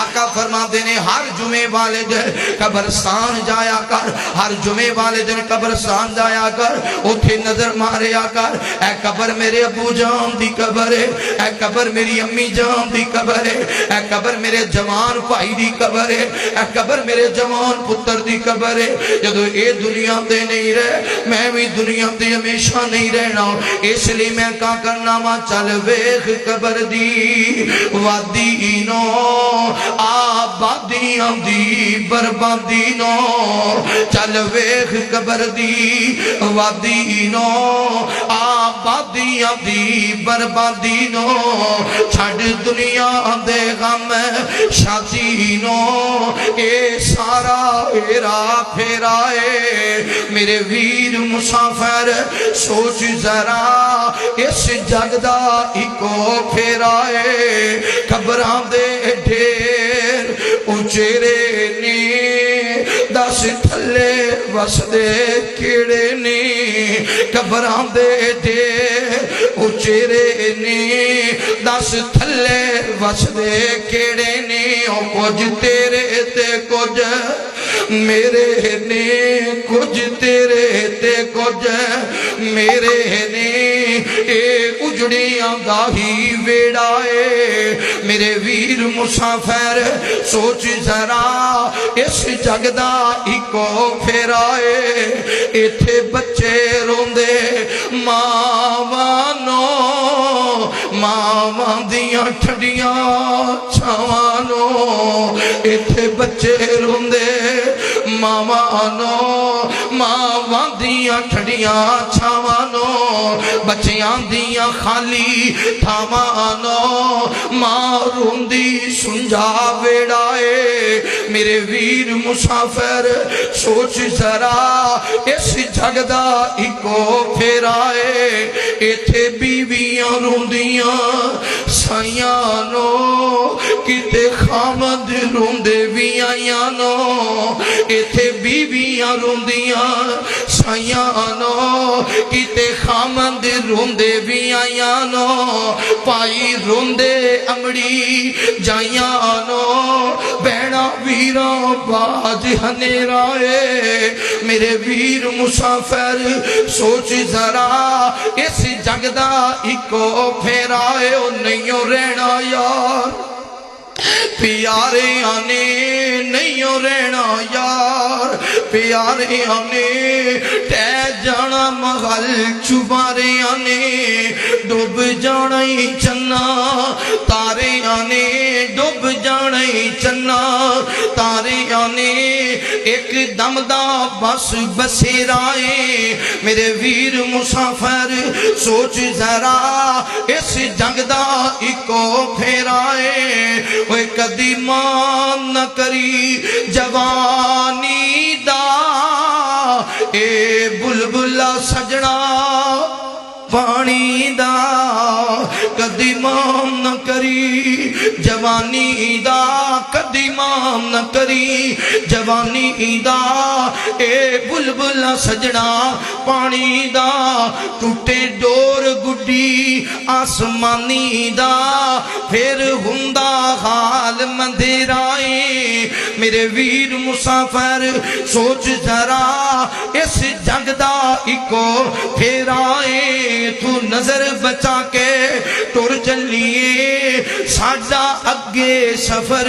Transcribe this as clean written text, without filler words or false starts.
آقا فرماتے نے ہر جمعے والے دن قبرستان جایا کر، ہر جمعے والے دن قبرستان جایا کر، اتھے نظر ماریا کر، اے قبر میرے ابو جان دی قبر ہے، اے قبر میری امی جان دی قبر ہے، اے قبر میرے جوان بھائی دی قبر ہے، اے قبر میرے جوان پتر دی قبر ہے۔ جدو اے دنیا دے نہیں رہے میں بھی دنیا دے ہمیشہ نہیں رہنا، اس لیے میں کہا کرنا ماں چل ویخ قبر دی وادی نو آبادیاں دی بربادی نو، چل ویخ قبر دی وادی نو آبادیاں دی بربادی نو، چھڑ دنیا دے غم شادی نو، اے سارا ہیرا پھیرائے میرے ویر مسافر سوچ ذرا اس جگ دا ایکو پھیرائے، قبراں دے ڈھیر اچیرے نی دس تھلے وسدے کیڑے نی، قبراں دے ڈھیر اچیرے نی دس تھلے وسدے کیڑے نی، او کچھ تیرے تے کچھ میرے نے، کچھ تیرے تے کچھ میرے نے، اے اجڑیاں دا ہی ویڑائے میرے ویر مسافر سوچ ذرا اس جگ دا ایکو پھیرائے، ایتھے بچے روندے ماوانو، ماواں دیاں ٹھڈیاں چھاوانو، ایتھے بچے روندے ماوانو، ماواں دیاں ٹھڈیاں چھاوانو، بچیاں دیاں خالی تھاوانو، ماں روندی سنجا ویڑائے میرے ویر مسافر سوچ ذرا اس جگ دا ایکو پھیرائے، ایتھے بیویاں روندیاں سائیاں نو، کتے خامد روندے بھی آئیاں نو، ایتھے بیویاں روندیاں سائیاں نو، کتے خامد روندے بھی آئیاں نو، پائی روندے امڑی جائیاں نو، بہنا ویراں باج ہنیرائے میرے ویر مسافر سوچ ذرا اس جگ دا ایکو پھیرائے، او نہیں رہنا یار پیارے آنے نہیں رہنا یار، پیارے آنے ٹہ جانا مغل چبارے آنے ڈوب جانا ہی چنا، تارے آنے ڈوب جانا ہی چنا، تارے آنے ایک دم دا بس بسیرائے میرے ویر مسافر سوچ ذرا اس جگ دا ایکو پھیرائے، اوے کدی مان نہ کری جوانی دا اے بلبلا سجنا پانی دا، کدی مان نہ کری جوانی دا، کدی مان نہ کری جوانی دا، اے بلبلا سجنا پانی دا، ٹوٹے ڈور گڈی آسمانی دا، پھر ہندا حال مندرائے میرے ویر مسافر سوچ ذرا اس جگ دا ایکو پھیرائے، تو نظر بچا کے ٹر چلیے ساڈا اگے سفر